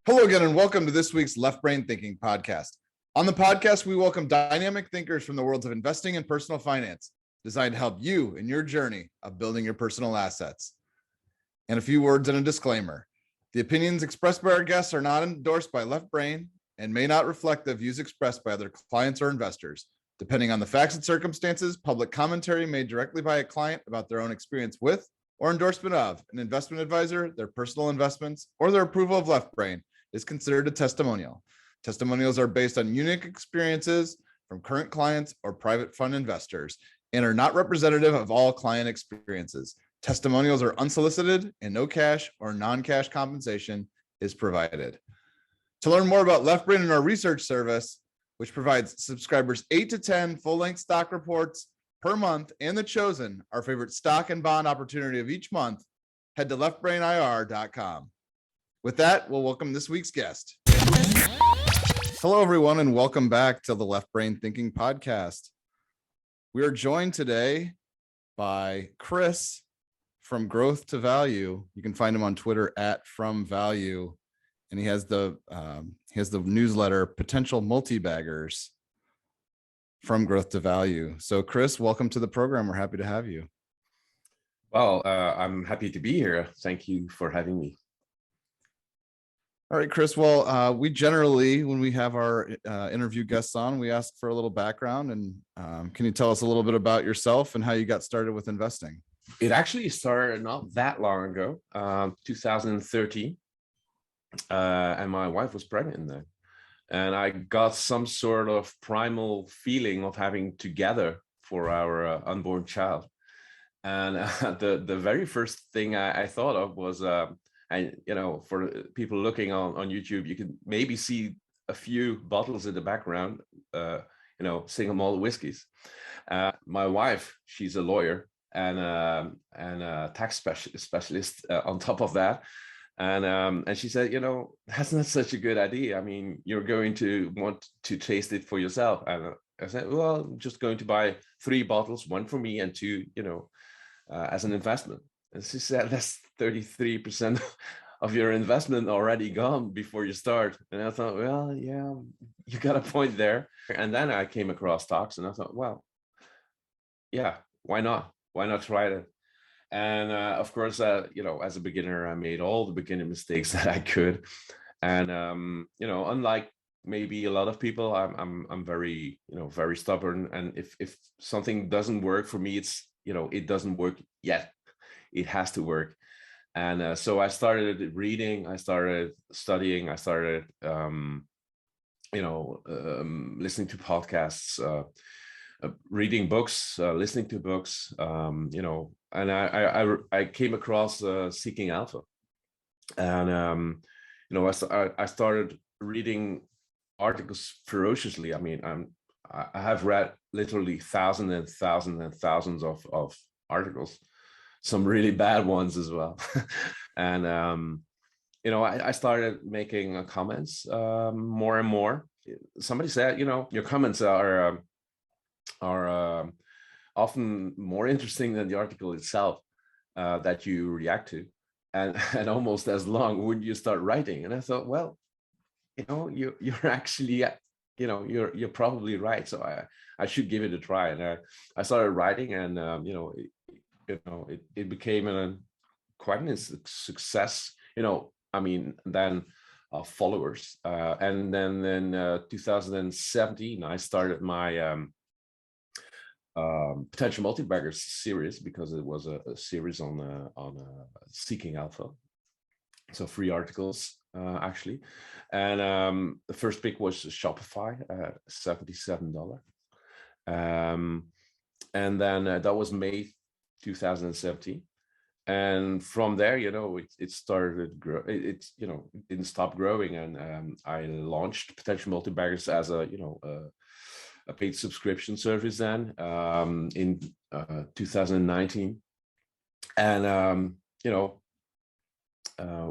Hello again, and welcome to this week's Left Brain Thinking podcast. On the podcast, we welcome dynamic thinkers from the worlds of investing and personal finance, designed to help you in your journey of building your personal assets. And a few words and a disclaimer. The opinions expressed by our guests are not endorsed by Left Brain and may not reflect the views expressed by other clients or investors. Depending on the facts and circumstances, public commentary made directly by a client about their own experience with or endorsement of an investment advisor, their personal investments, or their approval of Left Brain is considered a testimonial. Testimonials are based on unique experiences from current clients or private fund investors and are not representative of all client experiences. Testimonials are unsolicited and no cash or non-cash compensation is provided. To learn more about Left Brain and our research service, which provides subscribers 8 to 10 full-length stock reports per month and The Chosen, our favorite stock and bond opportunity of each month, head to leftbrainir.com. With that, we'll welcome this week's guest. Hello, everyone, and welcome back to the Left Brain Thinking podcast. We are joined today by Kris from Growth to Value. You can find him on Twitter at From Value, and he has the newsletter Potential Multibaggers from Growth to Value. So, Kris, welcome to the program. We're happy to have you. Well, I'm happy to be here. Thank you for having me. All right, Kris. Well, we generally, when we have our interview guests on, we ask for a little background. And can you tell us a little bit about yourself and how you got started with investing? It actually started not that long ago, 2013, and my wife was pregnant then. And I got some sort of primal feeling of having to gather for our unborn child. And the very first thing I thought of was, and for people looking on YouTube, you can maybe see a few bottles in the background, single malt whiskeys. My wife, she's a lawyer and a tax specialist on top of that. And she said, that's not such a good idea. I mean, you're going to want to taste it for yourself. And I said, well, I'm just going to buy 3 bottles, 1 for me and 2, as an investment. And she said, that's 33% of your investment already gone before you start. And I thought, well, yeah, you got a point there. And then I came across stocks and I thought, well, yeah, why not? Why not try it? And of course, as a beginner, I made all the beginner mistakes that I could. And, unlike maybe a lot of people, I'm very, very stubborn. And if something doesn't work for me, it's, it doesn't work yet. It has to work. And so I started reading, I started studying, I started, listening to podcasts, reading books, listening to books, and I came across Seeking Alpha. And, I started reading articles ferociously. I mean, I have read literally thousands and thousands and thousands of articles. Some really bad ones as well. And, I started making comments more and more. Somebody said, your comments are often more interesting than the article itself that you react to. And almost as long when you start writing. And I thought, well, you're actually, you're probably right. So I should give it a try. And I started writing and, it became quite a success, then followers. And then in 2017, I started my Potential Multibaggers series because it was a series on Seeking Alpha. So 3 articles, actually. And the first pick was Shopify at $77. And then that was May 2017, and from there, it started grow. It didn't stop growing, and I launched Potential Multibaggers as a paid subscription service then in 2019, and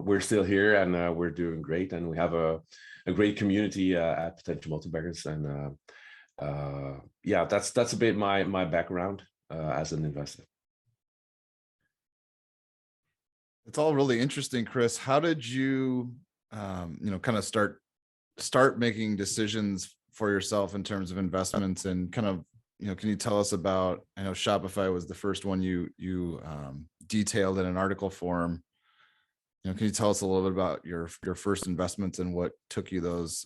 we're still here and we're doing great, and we have a great community at Potential Multibaggers, and that's a bit my background as an investor. It's all really interesting, Kris. How did you kind of start making decisions for yourself in terms of investments, and kind of, can you tell us about, I know Shopify was the first one you detailed in an article form. Can you tell us a little bit about your first investments and what took you those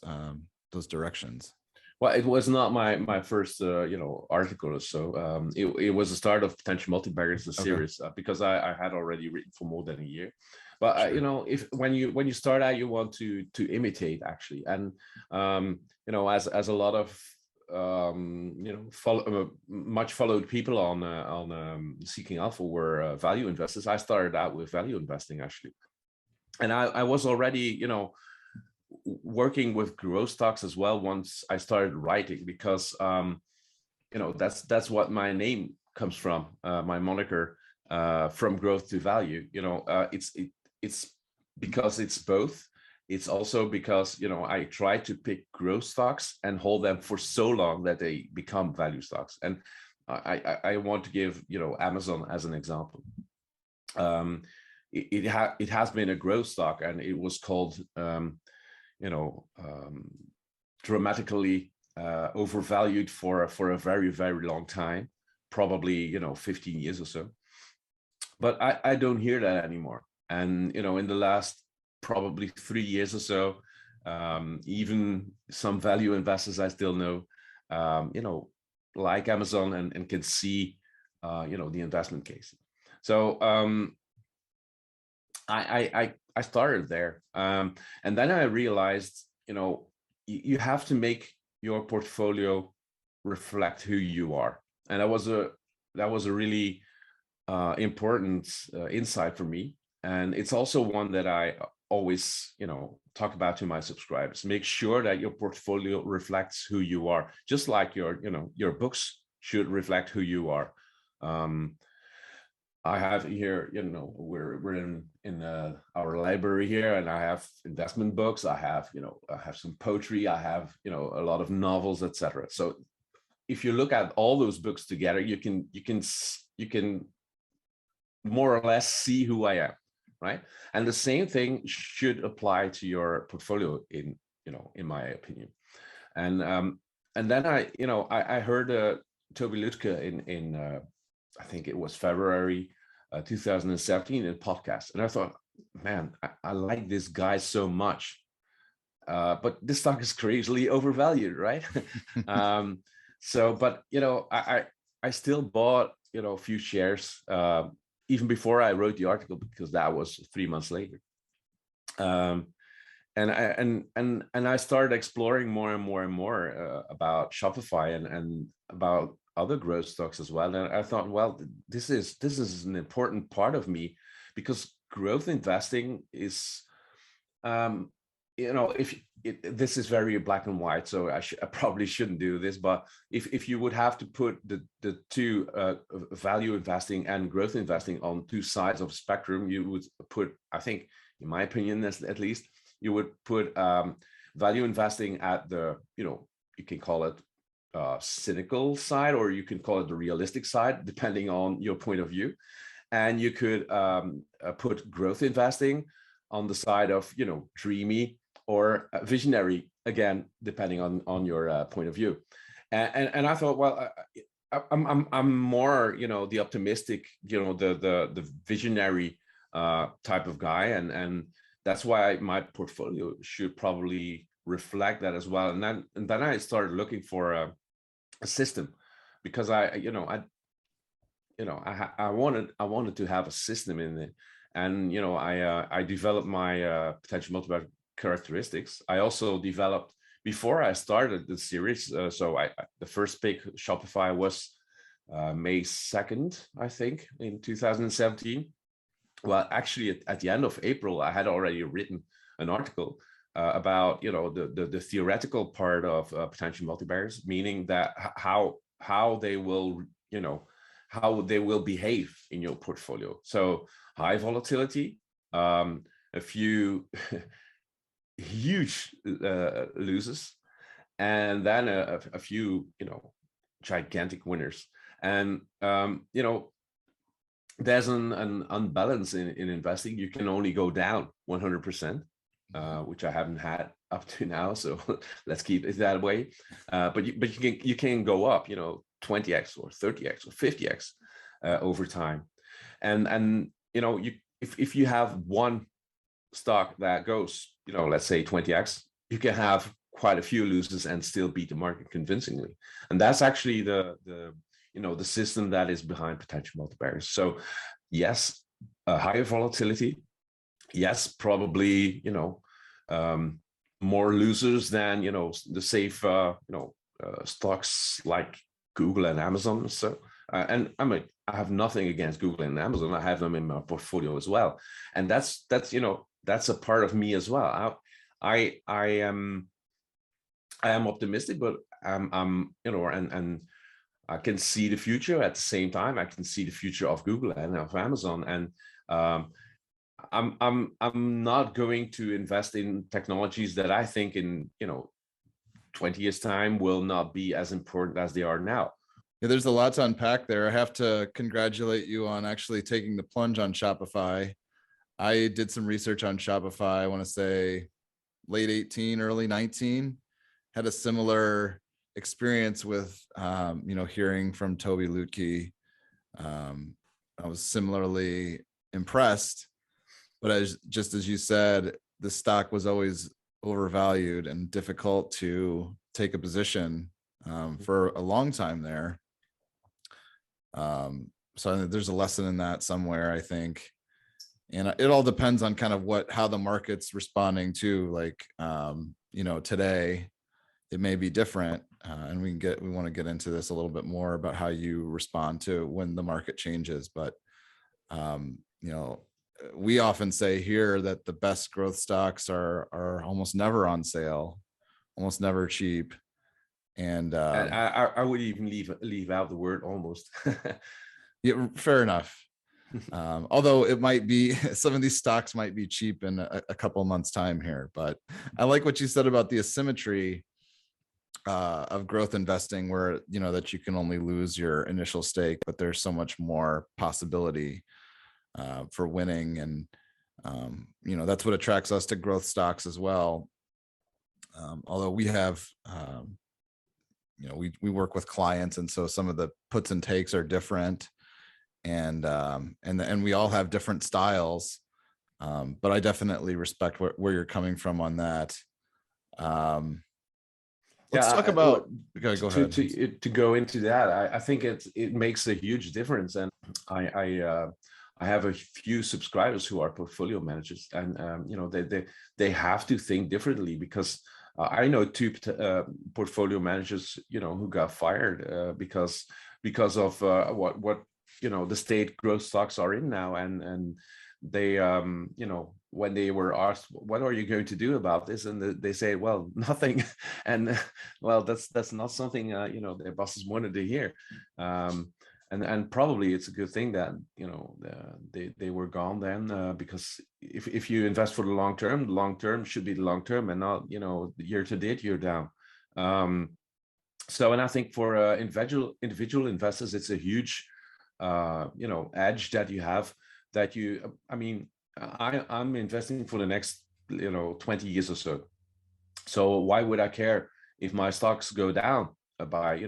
directions? Well, it was not my first article or so. It was the start of Potential Multibaggers, the series, because I had already written for more than a year. But Sure. if when you start out, you want to imitate actually, and as a lot of much followed people on Seeking Alpha were value investors. I started out with value investing actually, and I was already working with growth stocks as well once I started writing, because that's what my name comes from, my moniker, from growth to value. It's because it's both. It's also because I try to pick growth stocks and hold them for so long that they become value stocks. And I want to give Amazon as an example. It has been a growth stock, and it was called dramatically overvalued for a very, very long time, probably 15 years or so. But I don't hear that anymore. And in the last probably 3 years or so, even some value investors I still know, like Amazon, and can see the investment case. So I started there, and then I realized you have to make your portfolio reflect who you are, and that was a really important insight for me. And it's also one that I always talk about to my subscribers. Make sure that your portfolio reflects who you are, just like your books should reflect who you are. I have here, we're in our library here, and I have investment books. I have some poetry. I have a lot of novels, etc. So if you look at all those books together, you can more or less see who I am, right? And the same thing should apply to your portfolio, in my opinion. And then I heard Toby Lütke in I think it was February 2017 in podcast, and I thought, man, I like this guy so much, but this stock is crazily overvalued, right? But I still bought a few shares even before I wrote the article, because that was 3 months later. And I started exploring more and more and more about Shopify and about other growth stocks as well. And I thought, well, this is an important part of me, because growth investing is, this is very black and white, so I probably shouldn't do this. But if you would have to put the two, value investing and growth investing, on two sides of the spectrum, you would put, I think, in my opinion, at least, you would put value investing at the, you can call it cynical side, or you can call it the realistic side, depending on your point of view. And you could put growth investing on the side of, dreamy or visionary, again, depending on your point of view. And I thought, well, I'm more, the optimistic, the visionary type of guy, and that's why my portfolio should probably reflect that as well. And then I started looking for a system, because I wanted to have a system in it. And I developed my potential multiplier characteristics. I also developed, before I started the series, the first big Shopify was May 2nd, I think, in 2017. Well, actually, at the end of April, I had already written an article about the theoretical part of potential multipliers, meaning that how they will behave in your portfolio. So high volatility, a few huge losers, and then a few gigantic winners. And there's an unbalance in investing. You can only go down 100%. which I haven't had up to now. So let's keep it that way. But you can go up, 20x or 30x or 50x over time. And if you have one stock that goes, let's say 20x, you can have quite a few losers and still beat the market convincingly. And that's actually the system that is behind potential multibaggers. So yes, higher volatility. Yes, probably, more losers than, the safe, stocks like Google and Amazon. So, and I have nothing against Google and Amazon. I have them in my portfolio as well. And that's a part of me as well. I am optimistic, but and I can see the future. At the same time, I can see the future of Google and of Amazon. And I'm not going to invest in technologies that I think in 20 years time will not be as important as they are now. Yeah, there's a lot to unpack there. I have to congratulate you on actually taking the plunge on Shopify. I did some research on Shopify, I want to say late 18, early 19, had a similar experience with, hearing from Toby Lutke. I was similarly impressed, but just as you said, the stock was always overvalued and difficult to take a position for a long time there. So there's a lesson in that somewhere, I think. And it all depends on kind of how the market's responding to, like, today it may be different. And we want to get into this a little bit more about how you respond to when the market changes. But, we often say here that the best growth stocks are almost never on sale, almost never cheap. And I would even leave out the word almost. Yeah, fair enough. Although it might be, some of these stocks might be cheap in a couple of months time here, but I like what you said about the asymmetry of growth investing, where that you can only lose your initial stake, but there's so much more possibility for winning. And that's what attracts us to growth stocks as well. Although we have we work with clients, and so some of the puts and takes are different, and we all have different styles, but I definitely respect where you're coming from on that. Let's talk about, go ahead. To go into that, I think it makes a huge difference. And I have a few subscribers who are portfolio managers, and they have to think differently, because I know two portfolio managers who got fired because of what the state growth stocks are in now, and they when they were asked, what are you going to do about this, and they say, well, nothing. And well, that's not something their bosses wanted to hear. And probably it's a good thing that they were gone then, because if you invest for the long term should be the long term, and not year to date you're down. So, and I think for individual investors, it's a huge edge that you have, that I'm investing for the next 20 years or so. So why would I care if my stocks go down by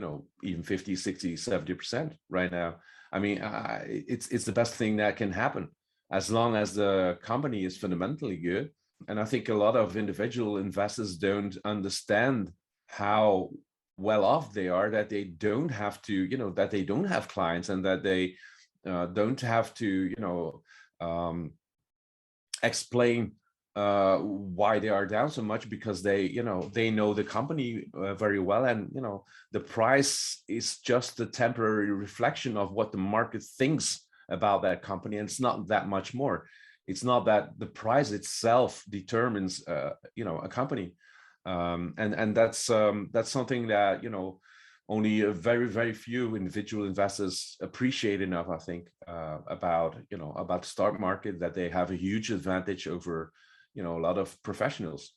even 50, 60, 70% right now? It's the best thing that can happen, as long as the company is fundamentally good. And I think a lot of individual investors don't understand how well off they are, that they don't have to that they don't have clients, and that they don't have to explain why they are down so much, because they know the company very well, and the price is just a temporary reflection of what the market thinks about that company, and it's not that much more. It's not that the price itself determines a company, and that's something that only a very, very few individual investors appreciate enough, I think, about the stock market, that they have a huge advantage over a lot of professionals.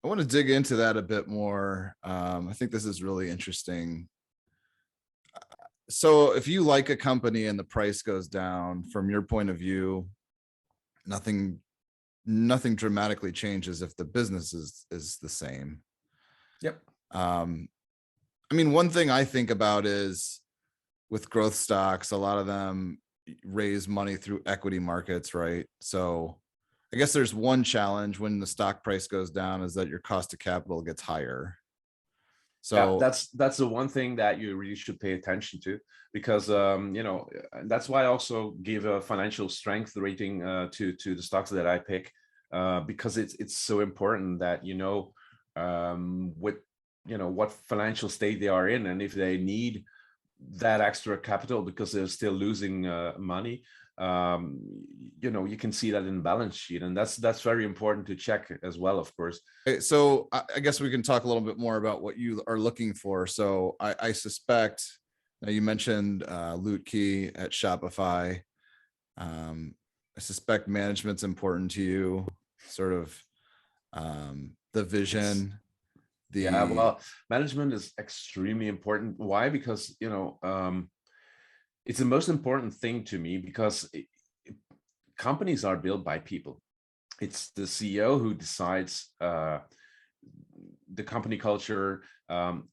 I want to dig into that a bit more. I think this is really interesting. So if you like a company and the price goes down, from your point of view, nothing nothing dramatically changes if the business is the same. Yep. I mean, one thing I think about is with growth stocks, a lot of them raise money through equity markets, right? So I guess there's one challenge when the stock price goes down is that your cost of capital gets higher. So yeah, that's the one thing that you really should pay attention to, because that's why I also give a financial strength rating to the stocks that I pick, because it's so important that what financial state they are in, and if they need that extra capital because they're still losing money. You can see that in balance sheet, and that's very important to check as well, of course. So I guess we can talk a little bit more about what you are looking for. So I suspect, now you mentioned Loot Key at Shopify. I suspect management's important to you, sort of the vision. Yeah, well, management is extremely important. Why? Because it's the most important thing to me, because companies are built by people. It's the CEO who decides the company culture, or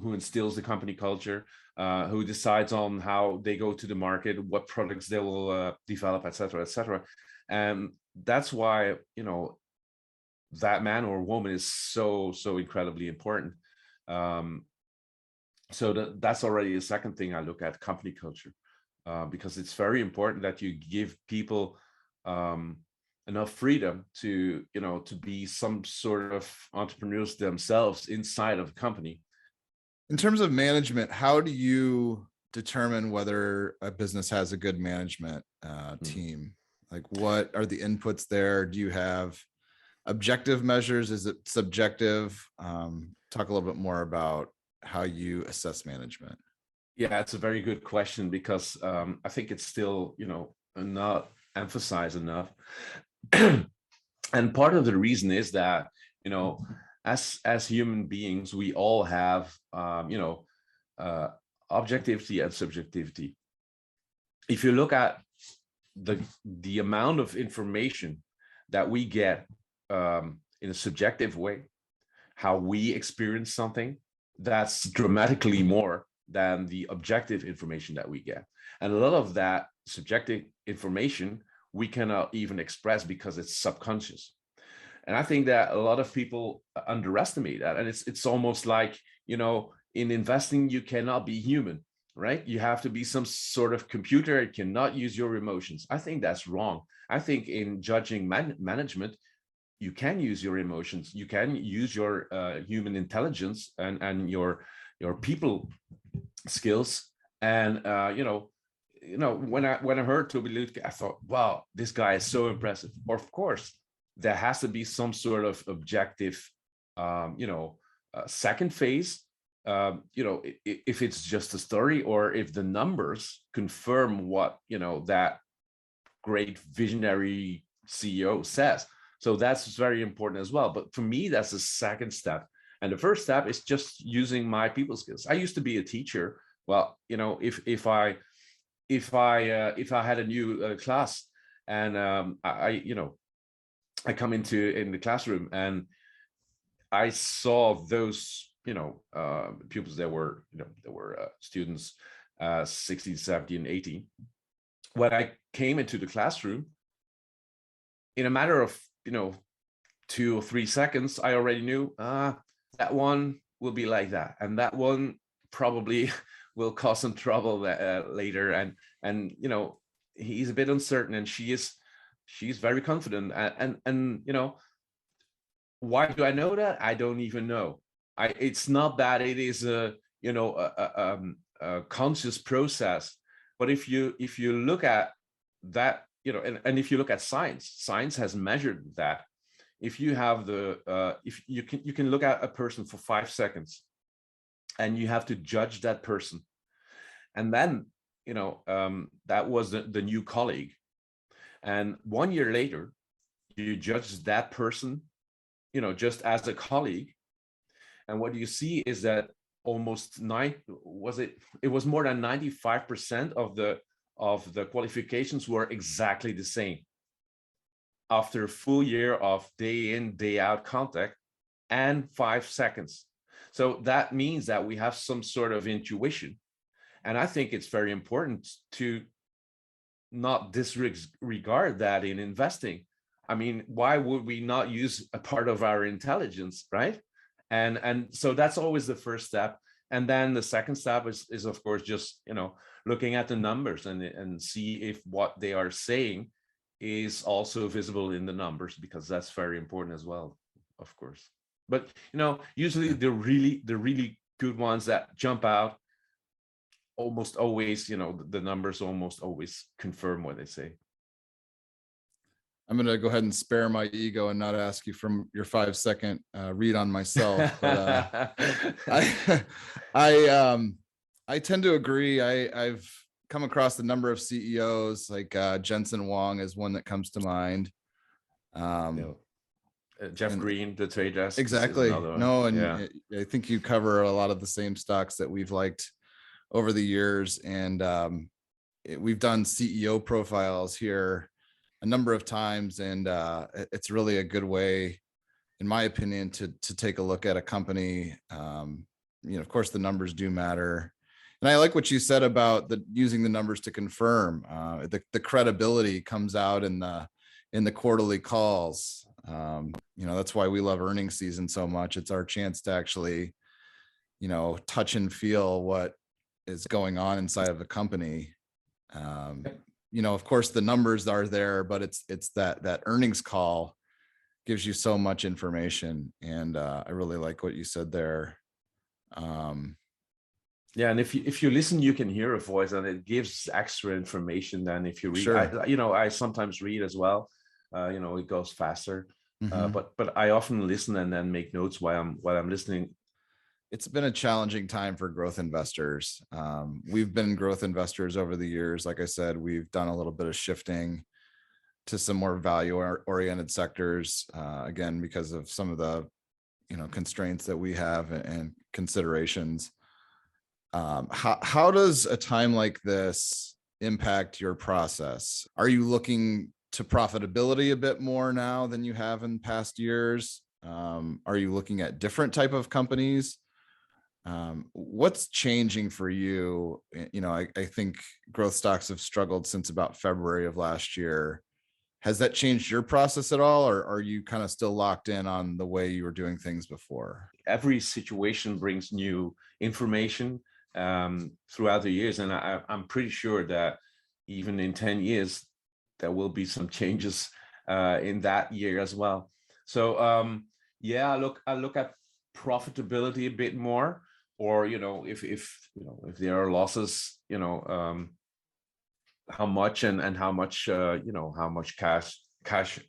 who instills the company culture, who decides on how they go to the market, what products they will develop, etc., etc. And that's why that man or woman is so incredibly important. So that's already the second thing I look at, company culture, because it's very important that you give people enough freedom to be some sort of entrepreneurs themselves inside of the company. In terms of management, how do you determine whether a business has a good management team? Like, what are the inputs there? Do you have objective measures? Is it subjective? Talk a little bit more about how you assess management. Yeah, it's a very good question, because I think it's still not emphasized enough. And part of the reason is that as human beings, we all have objectivity and subjectivity. If you look at the amount of information that we get in a subjective way, how we experience something, that's dramatically more than the objective information that we get. And a lot of that subjective information we cannot even express because it's subconscious. And I think that a lot of people underestimate that. And it's almost like, in investing, you cannot be human, right? You have to be some sort of computer. It cannot use your emotions. I think that's wrong. I think in judging management, you can use your emotions. You can use your human intelligence and your people skills. And when I heard Toby Lutke, I thought, wow, this guy is so impressive. Of course, there has to be some sort of objective, second phase. If it's just a story, or if the numbers confirm what that great visionary CEO says. So that's very important as well. But for me, that's the second step. And the first step is just using my people skills. I used to be a teacher. Well, if I had a new class, and I come in the classroom, and I saw those pupils that were students 16, 17, 18. When I came into the classroom, in a matter of 2 or 3 seconds, I already knew that one will be like that, and that one probably will cause some trouble later, and he's a bit uncertain, and she's very confident, and why do I know that? I don't even know. It's not that it is a conscious process, but if you look at that, and if you look at science has measured that. If you have if you can look at a person for 5 seconds, and you have to judge that person, and then that was the new colleague, and 1 year later you judge that person just as a colleague, and what you see is that almost it was more than 95% of the qualifications were exactly the same. after a full year of day in, day out contact and 5 seconds. So that means that we have some sort of intuition. And I think it's very important to not disregard that in investing. I mean, why would we not use a part of our intelligence, right? And so that's always the first step. And then the second step is of course just, you know, looking at the numbers and see if what they are saying is also visible in the numbers, because that's very important as well, of course. But you know, usually the really good ones that jump out almost always, you know, the numbers almost always confirm what they say. I'm going to go ahead and spare my ego and not ask you from your 5-second read on myself, but I tend to agree. I've come across a number of CEOs, like Jensen Huang is one that comes to mind. Jeff Green, the trade desk. Exactly. No, and yeah. I think you cover a lot of the same stocks that we've liked over the years, and we've done CEO profiles here a number of times, and it's really a good way, in my opinion, to take a look at a company. You know, of course, the numbers do matter, and I like what you said about using the numbers to confirm. The credibility comes out in the quarterly calls. You know, that's why we love earnings season so much. It's our chance to actually, you know, touch and feel what is going on inside of a company. You know, of course, the numbers are there, but it's that earnings call gives you so much information, and I really like what you said there. Yeah, and if you listen, you can hear a voice, and it gives extra information than if you read. Sure. You know, I sometimes read as well. You know, it goes faster, Mm-hmm. but I often listen and then make notes while I'm listening. It's been a challenging time for growth investors. We've been growth investors over the years. Like I said, we've done a little bit of shifting to some more value oriented sectors, again, because of some of the, you know, constraints that we have and considerations. How does a time like this impact your process? Are you looking to profitability a bit more now than you have in past years? Are you looking at different type of companies? What's changing for you? You know, I think growth stocks have struggled since about February of last year. Has that changed your process at all, or are you kind of still locked in on the way you were doing things before? Every situation brings new information throughout the years, and I'm pretty sure that even in 10 years there will be some changes in that year as well. So yeah, I look at profitability a bit more, or you know, if you know, if there are losses, you know, how much and how much you know, how much cash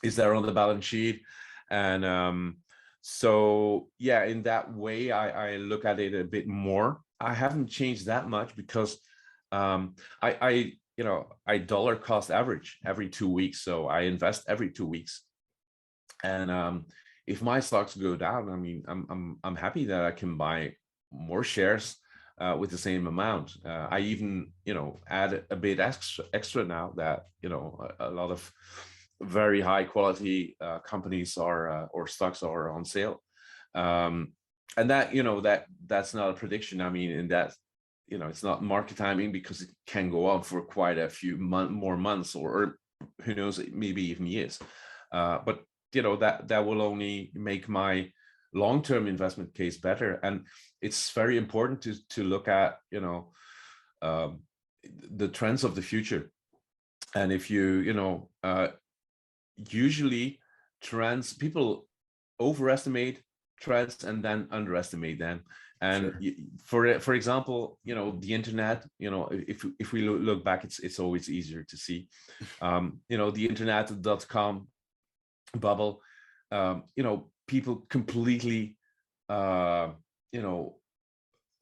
is there on the balance sheet. And so yeah, in that way I look at it a bit more. I haven't changed that much because I you know, I dollar cost average every 2 weeks, so I invest every 2 weeks. And if my stocks go down, I mean, I'm happy that I can buy more shares with the same amount. I even, you know, add a bit extra now that, you know, a lot of very high quality companies are or stocks are on sale. And that, you know, that's not a prediction. I mean, in that, you know, it's not market timing, because it can go on for quite a few more months, or who knows, maybe even years. But you know, that will only make my long-term investment case better. And it's very important to look at, you know, the trends of the future. And if you know, usually trends, people overestimate trends and then underestimate them. And sure. For example, you know, the internet, you know, if we look back, it's always easier to see. You know, the internet.com bubble, you know, people completely you know,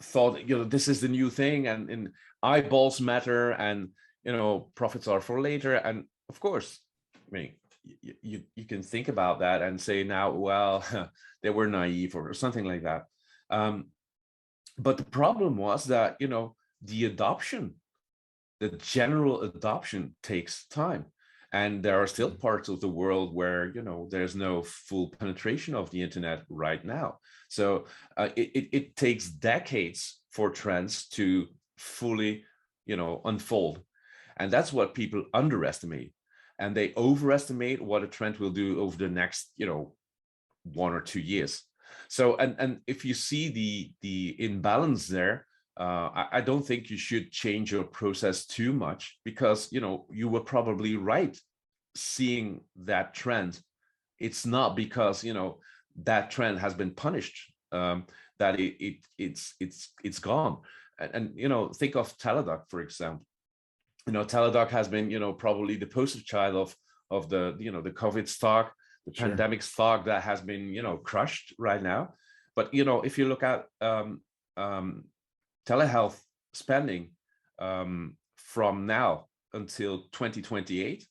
thought, you know, this is the new thing, and eyeballs matter, and you know, profits are for later. And of course, I mean, you can think about that and say now, well, they were naive or something like that. But the problem was that, you know, the general adoption takes time. And there are still parts of the world where, there's no full penetration of the internet right now. So it takes decades for trends to fully, unfold. And that's what people underestimate. And they overestimate what a trend will do over the next, 1 or 2 years. So, and if you see the imbalance there, I don't think you should change your process too much, because you were probably right seeing that trend. It's not because that trend has been punished, that it's gone. And think of Teladoc, for example. Teladoc has been probably the poster child of the the COVID stock, the Sure. pandemic stock that has been crushed right now. But if you look at telehealth spending from now until 2028,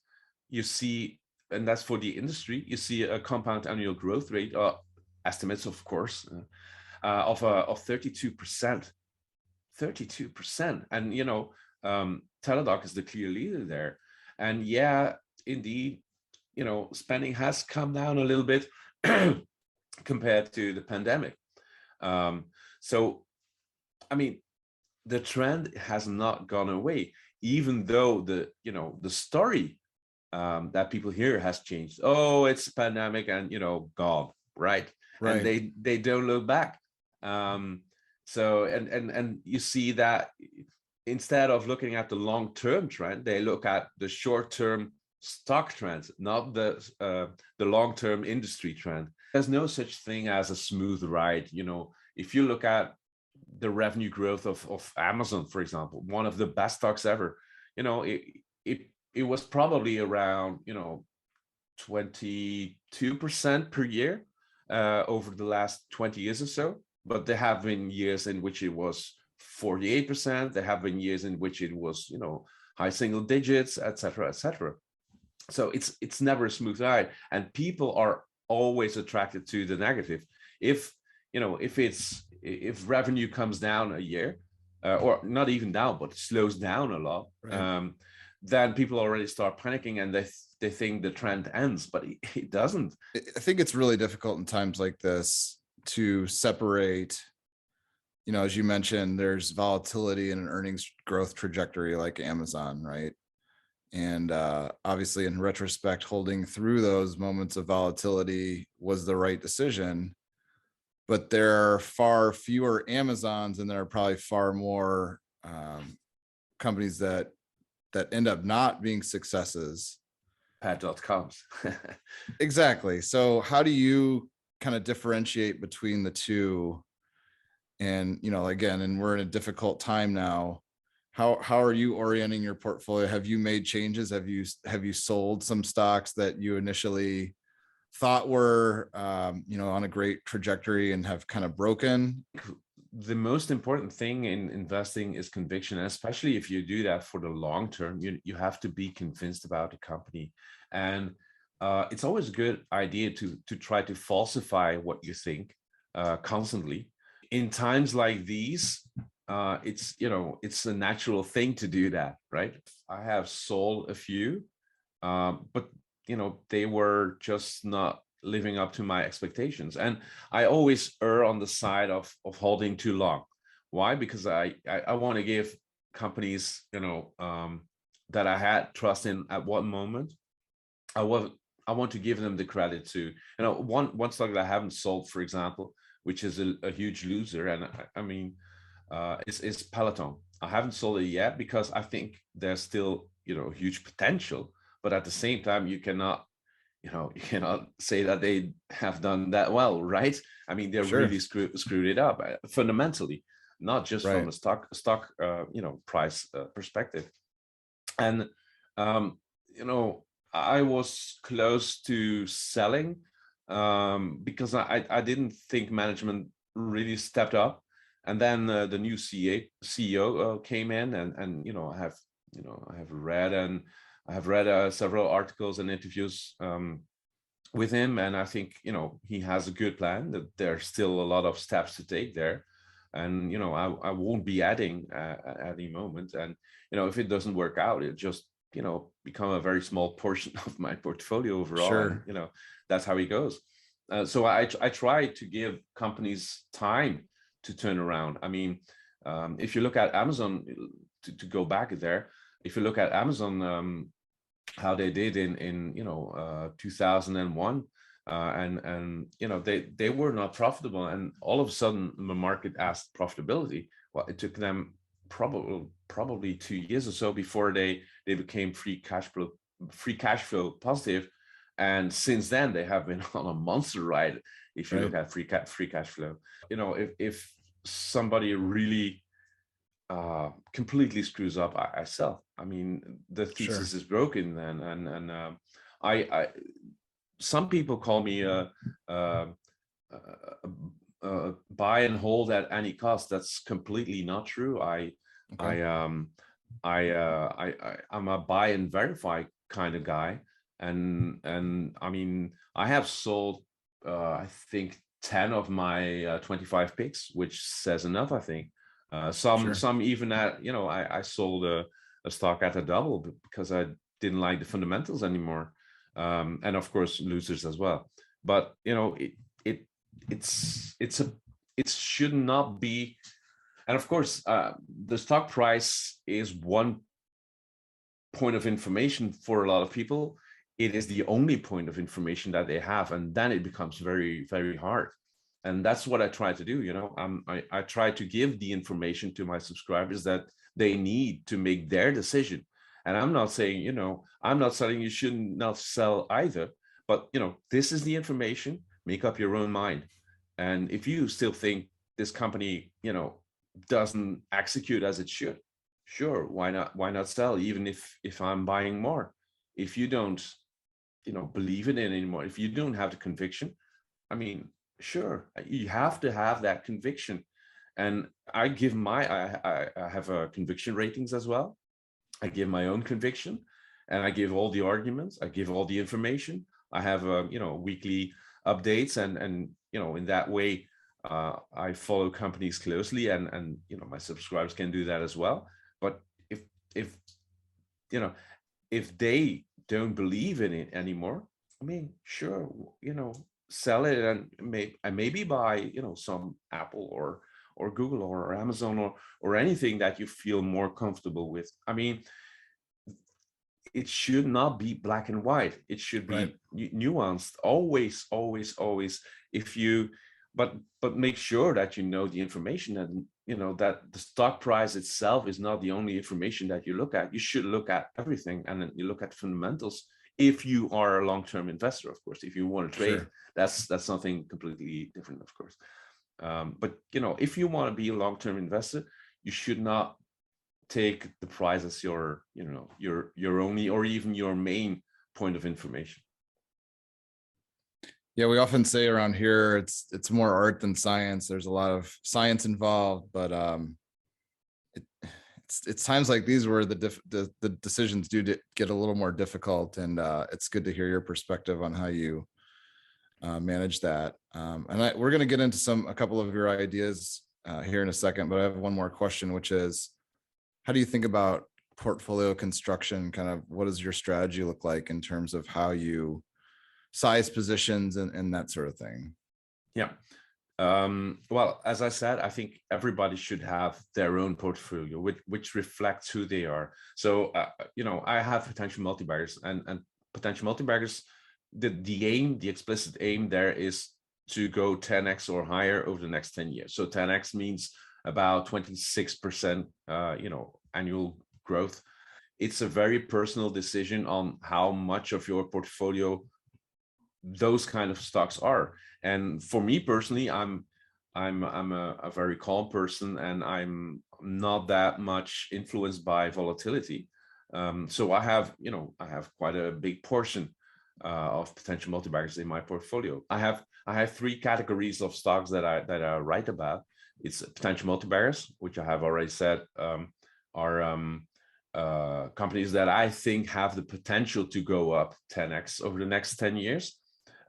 you see, and that's for the industry, you see a compound annual growth rate, estimates, of course, of 32%. 32%. And Teladoc is the clear leader there. And yeah, indeed, spending has come down a little bit compared to the pandemic. So, I mean, the trend has not gone away, even though the story that people hear has changed. Oh, it's a pandemic and gone, right? Right. And they don't look back. So and you see that instead of looking at the long-term trend, they look at the short-term stock trends, not the long-term industry trend. There's no such thing as a smooth ride. If you look at the revenue growth of Amazon, for example, one of the best stocks ever, it was probably around 22% per year over the last 20 years or so. But there have been years in which it was 48%. There have been years in which it was, high single digits, et cetera, et cetera. So it's never a smooth ride, and people are always attracted to the negative. If revenue comes down a year, or not even down, but slows down a lot, right, then people already start panicking, and they think the trend ends, but it doesn't. I think it's really difficult in times like this to separate, as you mentioned, there's volatility in an earnings growth trajectory like Amazon, right? And obviously, in retrospect, holding through those moments of volatility was the right decision. But there are far fewer Amazons, and there are probably far more companies that end up not being successes. Pad.coms. Exactly. So how do you kind of differentiate between the two? And again, and we're in a difficult time now. How are you orienting your portfolio? Have you made changes? Have you sold some stocks that you initially thought were on a great trajectory and have kind of broken? The most important thing in investing is conviction, especially if you do that for the long term. You have to be convinced about the company, and it's always a good idea to try to falsify what you think constantly. In times like these, it's a natural thing to do that, right? I have sold a few, but they were just not living up to my expectations, and I always err on the side of holding too long. Why? Because I want to give companies that I had trust in at one moment. I want to give them the credit to one stock that I haven't sold, for example, which is a huge loser, and I mean is Peloton. I haven't sold it yet because I think there's still huge potential, but at the same time you cannot say that they have done that well, right? I mean, they're Sure. really screwed it up fundamentally, not just Right. from a stock price perspective. And I was close to selling because I didn't think management really stepped up. And then the new CEO came in, and I have read several articles and interviews with him, and I think he has a good plan. That there's still a lot of steps to take there, and I won't be adding at any moment. And if it doesn't work out, it just become a very small portion of my portfolio overall. Sure. And, that's how it goes. So I try to give companies time to turn around. I mean, if you look at Amazon, to go back there, if you look at Amazon, how they did in 2001, and they were not profitable, and all of a sudden the market asked profitability. Well, it took them probably 2 years or so before they became free cash flow positive. And since then, they have been on a monster ride. If you look at free cash flow, if somebody really completely screws up, I sell. I mean, the thesis is broken then, and I some people call me a buy and hold at any cost. That's completely not true. I'm a buy and verify kind of guy. And I mean, I have sold I think 10 of my 25 picks, which says enough. I think some even at I sold a stock at a double because I didn't like the fundamentals anymore, and of course losers as well. But it should not be. And of course, the stock price is one point of information for a lot of people. It is the only point of information that they have, and then it becomes very, very hard. And that's what I try to do. I try to give the information to my subscribers that they need to make their decision. And I'm not saying, I'm not saying you should not sell either, but this is the information. Make up your own mind. And if you still think this company, doesn't execute as it should, sure, why not sell, even if I'm buying more? If you don't believe in it anymore, if you don't have the conviction, I mean, sure, you have to have that conviction. And I give I have conviction ratings as well. I give my own conviction, and I give all the arguments, I give all the information. I have weekly updates, and in that way I follow companies closely, and my subscribers can do that as well. But if they don't believe in it anymore, I mean, sure, sell it and maybe buy some Apple or Google or Amazon or anything that you feel more comfortable with. I mean, it should not be black and white. It should be nuanced. Always. But make sure that you know the information, and that the stock price itself is not the only information that you look at. You should look at everything, and then you look at fundamentals. If you are a long-term investor, of course. If you want to trade, that's something completely different, of course. But if you want to be a long-term investor, you should not take the price as your only or even your main point of information. Yeah, we often say around here it's more art than science. There's a lot of science involved, but it's times like these where the decisions do get a little more difficult, and it's good to hear your perspective on how you manage that. And we're going to get into a couple of your ideas here in a second, but I have one more question, which is, how do you think about portfolio construction? Kind of what does your strategy look like in terms of how you size positions and that sort of thing? Yeah. Well, as I said, I think everybody should have their own portfolio, which reflects who they are. So, I have potential multibaggers, and potential multibaggers, the explicit aim there is to go 10x or higher over the next 10 years. So 10x means about 26%, annual growth. It's a very personal decision on how much of your portfolio those kind of stocks are. And for me personally, I'm a very calm person, and I'm not that much influenced by volatility. So I have quite a big portion of potential multibaggers in my portfolio. I have three categories of stocks that I write about. It's potential multibaggers, which I have already said are companies that I think have the potential to go up 10x over the next 10 years.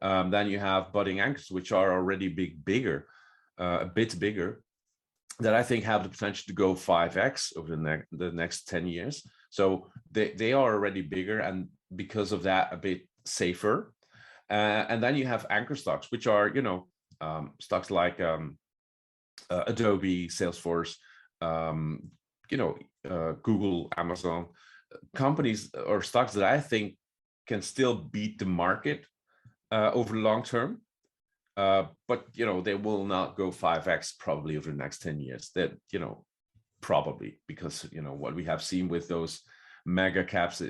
Then you have budding anchors, which are already a bit bigger, that I think have the potential to go 5x over the next 10 years. So they are already bigger, and because of that, a bit safer. And then you have anchor stocks, which are, stocks like Adobe, Salesforce, Google, Amazon, companies or stocks that I think can still beat the market over the long term. But they will not go 5x probably over the next 10 years. That probably because what we have seen with those mega caps,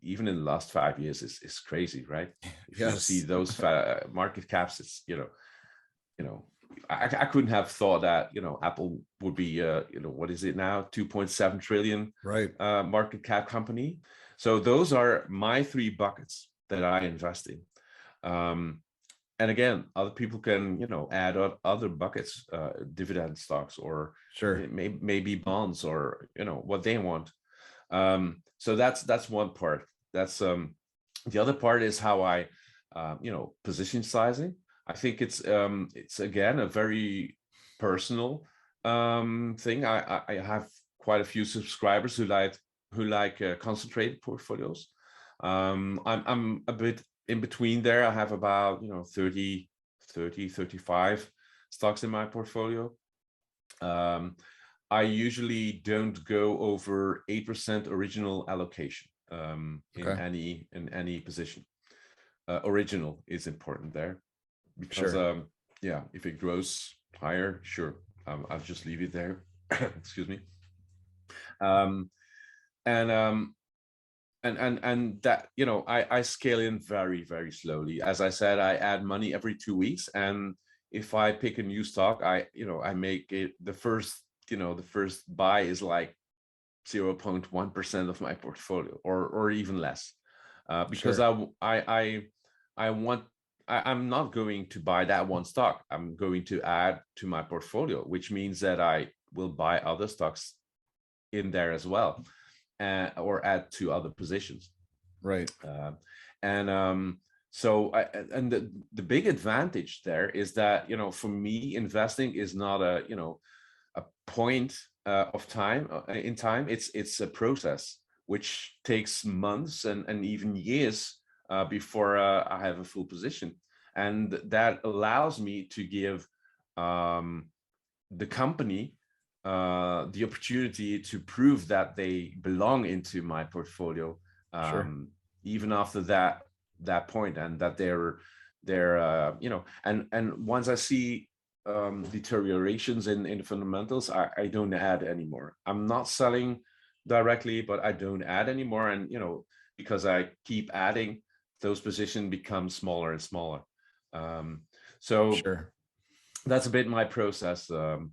even in the last 5 years, is crazy, right? If you see those market caps, it's I couldn't have thought that Apple would be what is it now, 2.7 trillion right market cap company. So those are my 3 buckets that I invest in. And again, other people can add other buckets, dividend stocks, or sure maybe bonds, or what they want. So that's one part. That's the other part is how I position sizing. I think it's again a very personal thing. I have quite a few subscribers who like concentrated portfolios. I'm a bit in between there. I have about 30, 35 stocks in my portfolio. I usually don't go over 8% original allocation in any position. Original is important there, because sure. if it grows higher, sure, I'll just leave it there. Excuse me. And that I scale in very, very slowly. As I said, I add money every 2 weeks, and if I pick a new stock, I make it the first buy is like 0.1% of my portfolio, or even less, because sure. I'm not going to buy that one stock. I'm going to add to my portfolio, which means that I will buy other stocks in there as well, or add to other positions. Right. So the big advantage there is that for me, investing is not a point of time in time. It's a process which takes months and even years before I have a full position, and that allows me to give the company the opportunity to prove that they belong into my portfolio, Sure. even after that point, and that they're and once I see deteriorations in the fundamentals, I don't add anymore. I'm not selling directly, but I don't add anymore, and because I keep adding, those positions become smaller and smaller. So sure. that's a bit my process of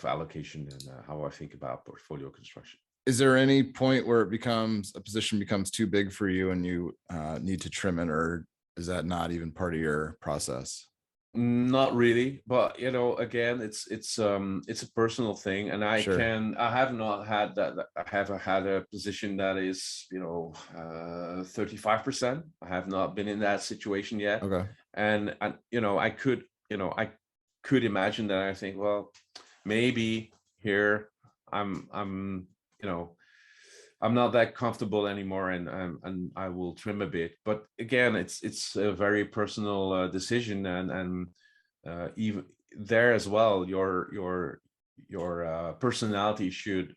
allocation, and how I think about portfolio construction. Is there any point where a position becomes too big for you and you need to trim it, or is that not even part of your process? Not really, but again, it's a personal thing, and I have not had that. I have had a position that is 35%. I have not been in that situation yet. Okay. And I could imagine that. I think, well, maybe here I'm not that comfortable anymore, and I will trim a bit. But again, it's a very personal decision, and even there as well, your personality should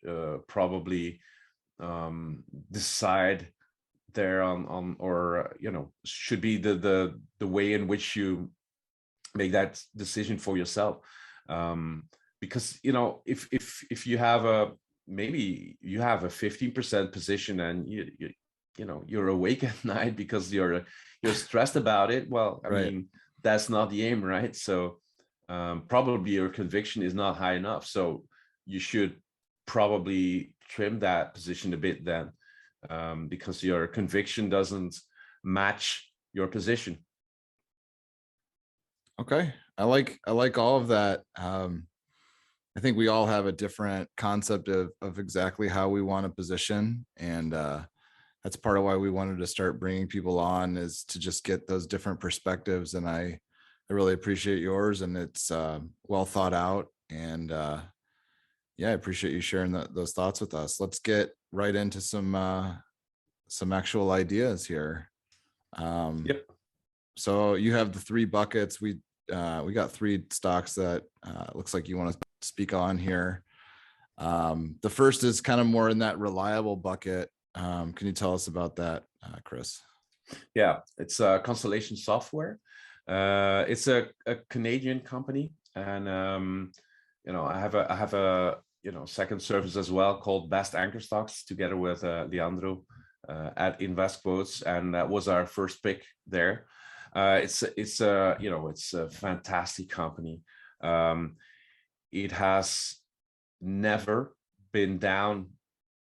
probably decide there on or should be the way in which you make that decision for yourself, because if you have maybe you have a 15% position, and you're awake at night because you're stressed about it. Well, I mean, that's not the aim, right? So probably your conviction is not high enough, so you should probably trim that position a bit then, because your conviction doesn't match your position. Okay. I like all of that. I think we all have a different concept of exactly how we want to position. And that's part of why we wanted to start bringing people on, is to just get those different perspectives. And I really appreciate yours, and it's well thought out. And Yeah, I appreciate you sharing those thoughts with us. Let's get right into some actual ideas here. Yep. So you have the 3 buckets. We got 3 stocks that looks like you want to speak on here. The first is kind of more in that reliable bucket. Can you tell us about that, Kris? Yeah, it's Constellation Software. It's a Canadian company, and I have a second service as well called Best Anchor Stocks together with Leandro at InvestQuotes, and that was our first pick there. It's a fantastic company. It has never been down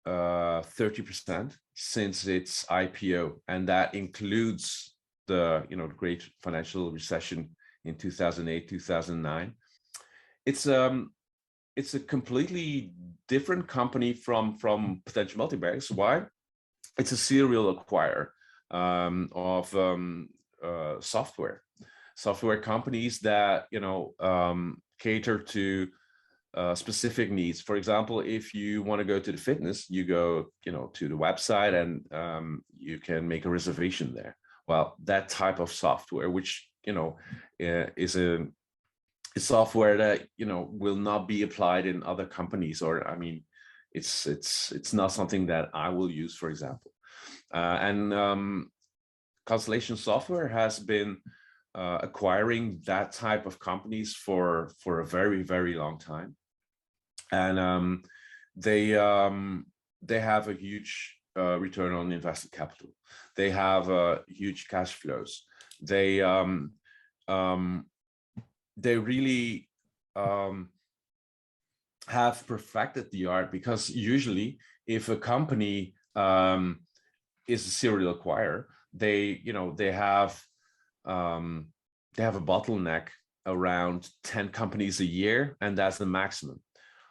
30% since its IPO, and that includes the great financial recession in 2008, 2009. It's a completely different company from Potential Multibaggers. Why? It's a serial acquirer of software companies that cater to specific needs. For example, if you want to go to the fitness, you go to the website and you can make a reservation there. Well, that type of software, which is a software that will not be applied in other companies, or it's not something that I will use, for example. And Constellation Software has been acquiring that type of companies for a very, very long time, and they have a huge return on invested capital. They have huge cash flows. They really have perfected the art, because usually if a company is a serial acquirer, they have a bottleneck around 10 companies a year, and that's the maximum.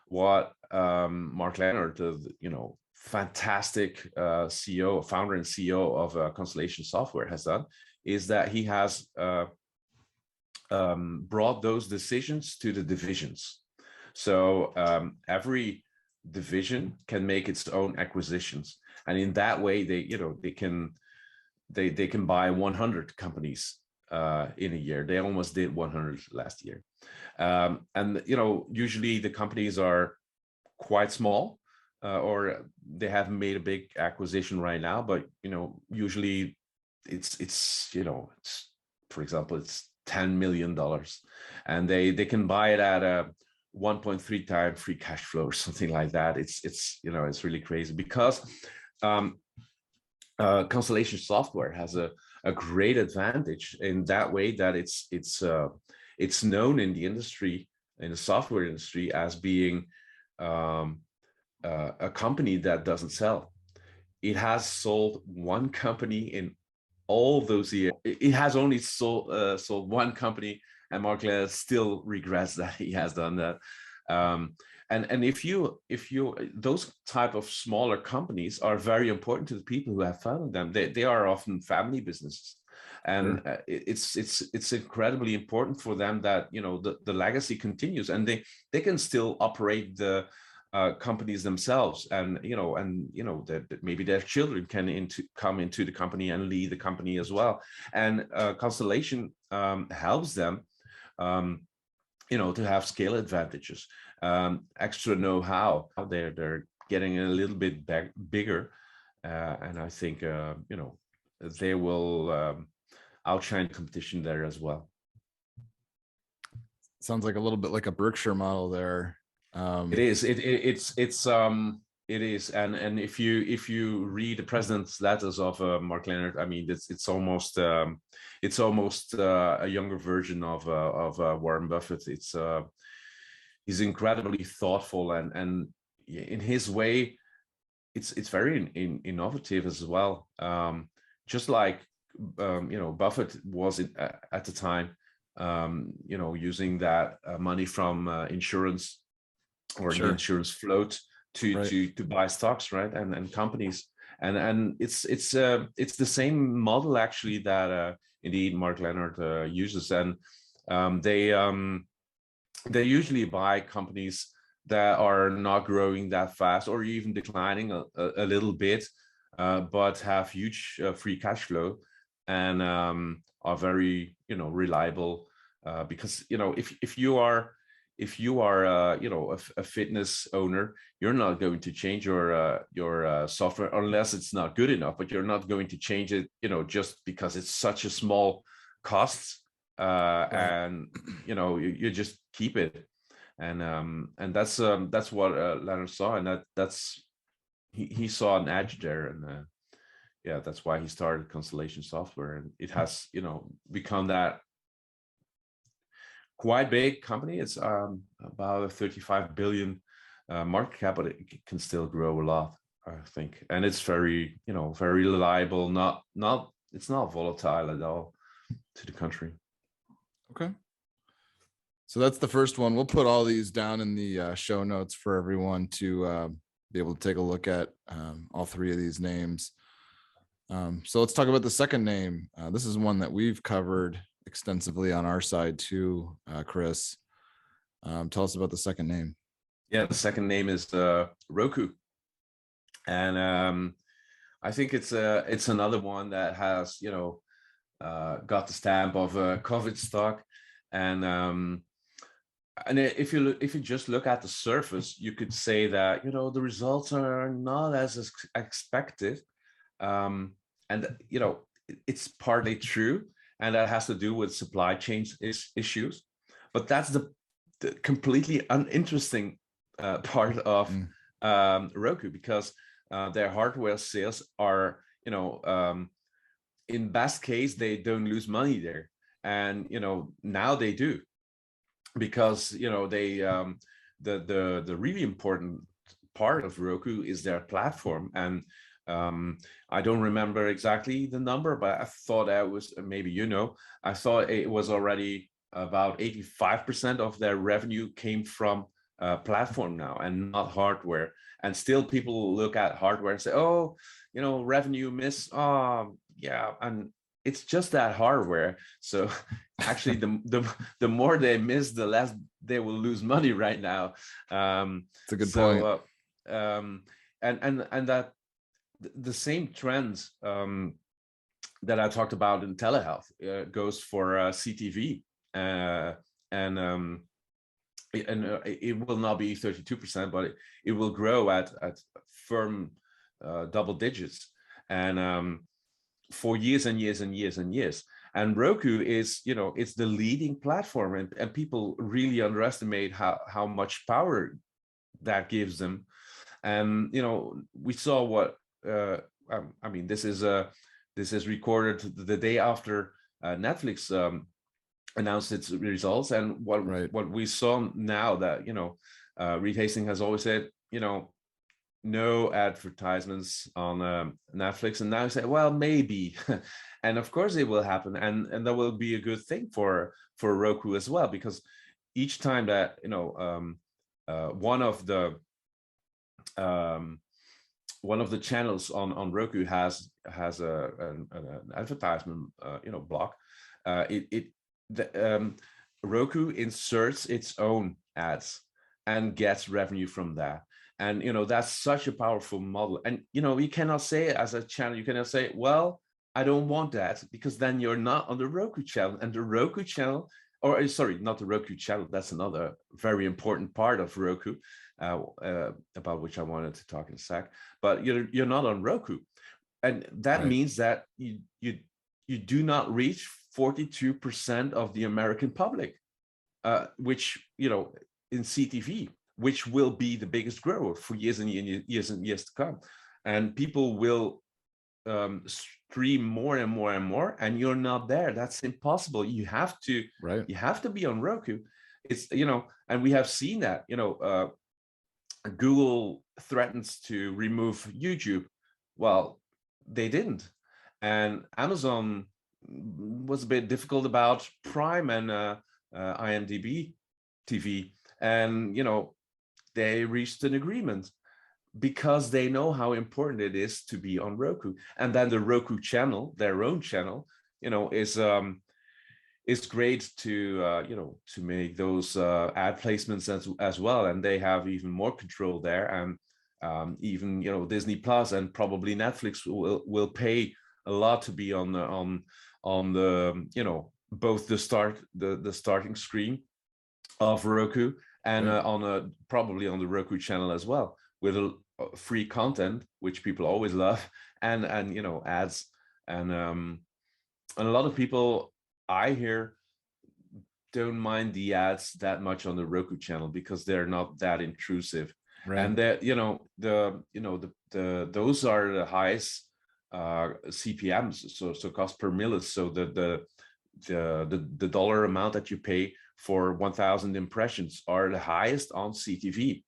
What Mark Leonard, the fantastic CEO, founder and CEO of Constellation Software, has done is that he has brought those decisions to the divisions. So every division can make its own acquisitions, and in that way, they can buy 100 companies in a year. They almost did 100 last year, and usually the companies are quite small, or they haven't made a big acquisition right now. But usually it's for example, it's $10 million, and they can buy it at a 1.3 times free cash flow or something like that. It's really crazy, because Constellation Software has a great advantage in that way, that it's known in the industry, in the software industry, as being a company that doesn't sell. It has sold one company in all those years. It has only sold one company, and Mark Leonard still regrets that he has done that. And if you those type of smaller companies are very important to the people who have founded them. They are often family businesses, and sure. It's incredibly important for them that the legacy continues, and they can still operate the companies themselves, and that maybe their children can come into the company and lead the company as well. And Constellation helps them to have scale advantages, extra know-how. They're getting a little bit bigger, and I think they will outshine competition there as well. Sounds like a little bit like a Berkshire model there. It is. It is. And if you read the president's letters of Mark Leonard, I mean, it's almost a younger version of Warren Buffett. He's incredibly thoughtful, and in his way, it's very innovative as well. Just like Buffett was at the time, using that money from insurance, or sure, the insurance float to buy stocks, right, and companies, and it's the same model actually that indeed Mark Leonard uses, and they usually buy companies that are not growing that fast or even declining a little bit, but have huge free cash flow and are very, reliable. Because, if you are a fitness owner, you're not going to change your software unless it's not good enough, but you're not going to change it, just because it's such a small cost. Right. And, you just keep it. And that's what Leonard saw, and that's he saw an edge there, and yeah, that's why he started Constellation Software, and it has become that quite big company. It's about a 35 billion market cap, but it can still grow a lot, I think, and it's very very reliable. It's not volatile at all to the country. Okay. So that's the first one. We'll put all these down in the show notes for everyone to be able to take a look at, all three of these names. So let's talk about the second name. This is one that we've covered extensively on our side too, Kris. Tell us about the second name. Yeah, the second name is Roku. And I think it's another one that has, got the stamp of a COVID stock. And if you just look at the surface, you could say that the results are not as expected, and it's partly true, and that has to do with supply chain issues. But that's the completely uninteresting part of Roku, because their hardware sales are, in best case, they don't lose money there, and now they do. Because they the really important part of Roku is their platform, and I don't remember exactly the number, but I thought I was I thought it was already about 85% of their revenue came from platform now and not hardware. And still people look at hardware and say, oh, revenue miss. Yeah, and it's just that hardware. So actually, the more they miss, the less they will lose money right now. It's a good point. And that the same trends that I talked about in telehealth goes for CTV, and it will not be 32%, but it will grow at firm double digits, and for years and years and years and years. And Roku is, it's the leading platform, and people really underestimate how much power that gives them. And we saw what this is recorded the day after Netflix announced its results, and what we saw now, that Reed Hastings has always said, no advertisements on Netflix, and now you say, well, maybe. And of course it will happen, and that will be a good thing for Roku as well, because each time that one of the channels on Roku has an advertisement block, Roku inserts its own ads and gets revenue from that. And that's such a powerful model. And you cannot say, as a channel, you cannot say, well, I don't want that, because then you're not on the Roku channel. And the Roku channel, or sorry, not the Roku channel, that's another very important part of Roku, about which I wanted to talk in a sec. But you're not on Roku, and that means that you do not reach 42% of the American public, which in CTV, which will be the biggest grower for years and years and years to come. And people will stream more and more and more, and you're not there. That's impossible. You have to be on Roku. It's and we have seen that Google threatens to remove YouTube. Well, they didn't. And Amazon was a bit difficult about Prime and IMDb TV, and they reached an agreement because they know how important it is to be on Roku. And then the Roku channel, their own channel, is it's great to to make those ad placements as well, and they have even more control there. And even Disney Plus and probably Netflix will pay a lot to be on the both the starting screen of Roku and probably on the Roku channel as well, with a free content, which people always love, and ads. And a lot of people I hear don't mind the ads that much on the Roku channel because they're not that intrusive. Right. And that those are the highest CPMs, so cost per mille. So the dollar amount that you pay for 1,000 impressions are the highest on CTV,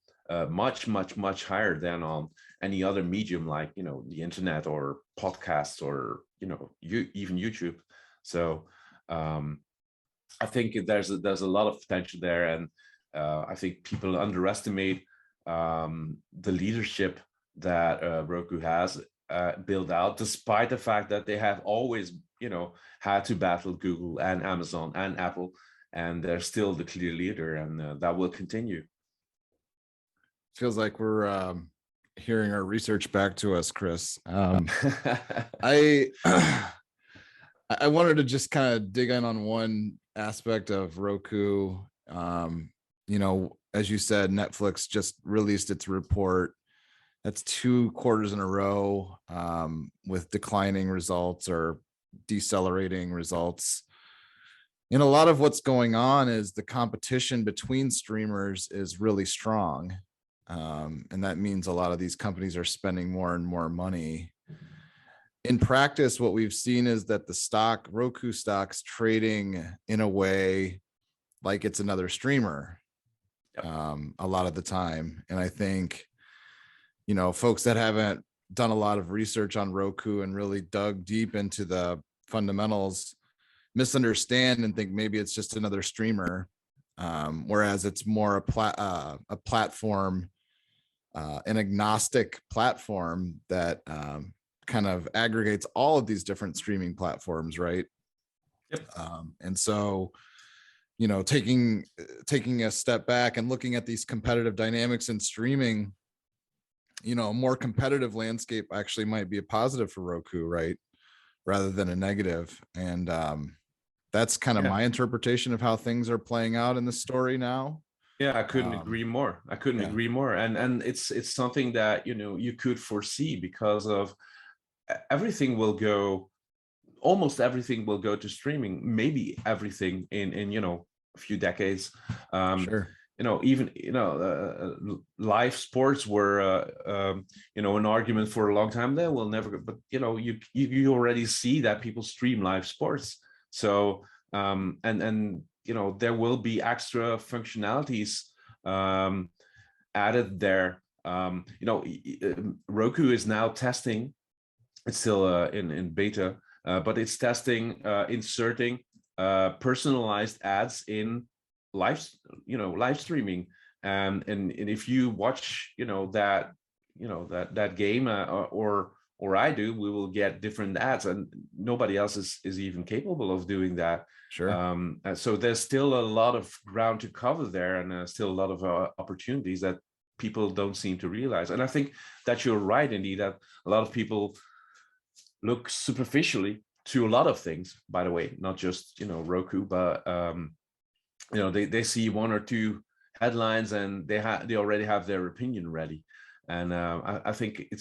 much higher than on any other medium like the internet or podcasts or even YouTube. So I think there's a lot of potential there, and I think people underestimate the leadership that Roku has built out, despite the fact that they have always had to battle Google and Amazon and Apple, and they're still the clear leader, and that will continue. Feels like we're hearing our research back to us, Kris. I wanted to just kind of dig in on one aspect of Roku. As you said, Netflix just released its report. That's 2 quarters in a row with declining results or decelerating results. And a lot of what's going on is the competition between streamers is really strong. And that means a lot of these companies are spending more and more money. In practice, what we've seen is that the Roku stock's trading in a way like it's another streamer a lot of the time. And I think, folks that haven't done a lot of research on Roku and really dug deep into the fundamentals misunderstand and think maybe it's just another streamer, whereas it's more a platform, an agnostic platform that kind of aggregates all of these different streaming platforms, right? Yep. And so, taking a step back and looking at these competitive dynamics in streaming, a more competitive landscape actually might be a positive for Roku, right? Rather than a negative. And that's kind of my interpretation of how things are playing out in the story now. Yeah, I couldn't agree more. Agree more. And it's something that, you could foresee because of almost everything will go to streaming, maybe everything in a few decades. Sure. Even live sports were an argument for a long time. They will never, but you already see that people stream live sports. So and there will be extra functionalities added there. Roku is now testing. It's still in beta, but it's testing inserting personalized ads in live streaming, and if you watch that game or I do, we will get different ads, and nobody else is even capable of doing that. Sure. So there's still a lot of ground to cover there, and still a lot of opportunities that people don't seem to realize. And I think that you're right, indeed, that a lot of people look superficially to a lot of things, by the way, not just Roku, but they see 1 or 2 headlines and they already have their opinion ready. And I think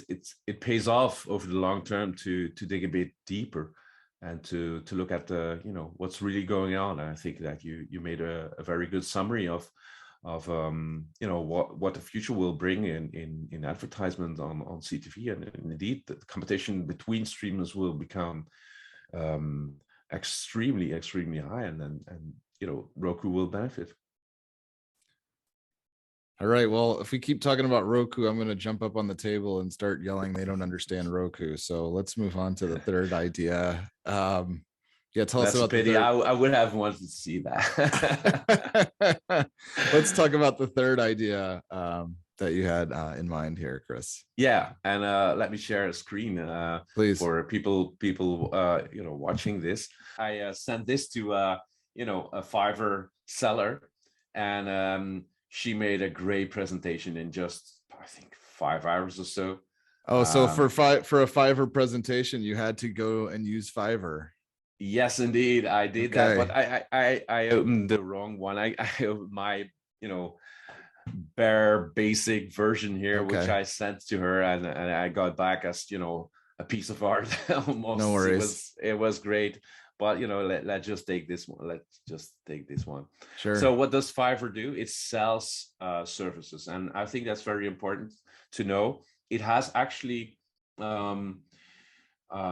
it pays off over the long term to dig a bit deeper and to look at what's really going on. And I think that you made a very good summary of what the future will bring in advertisement on CTV, and indeed the competition between streamers will become extremely high, and Roku will benefit. All right, well, if we keep talking about Roku, I'm going to jump up on the table and start yelling they don't understand Roku. So let's move on to the third idea. Tell us about the third. I would have wanted to see that. Let's talk about the third idea that you had in mind here, Kris. Yeah, and let me share a screen, please, for people watching this. I sent this to a Fiverr seller, and she made a great presentation in just, I think, 5 hours or so. Oh, so for a Fiverr presentation, you had to go and use Fiverr. Yes, indeed, I did that, but I opened the wrong one. I opened my, bare basic version here, which I sent to her, and I got back as, a piece of art almost. No worries. It was great, but let's just take this one. Let's just take this one. Sure. So what does Fiverr do? It sells services, and I think that's very important to know. It has actually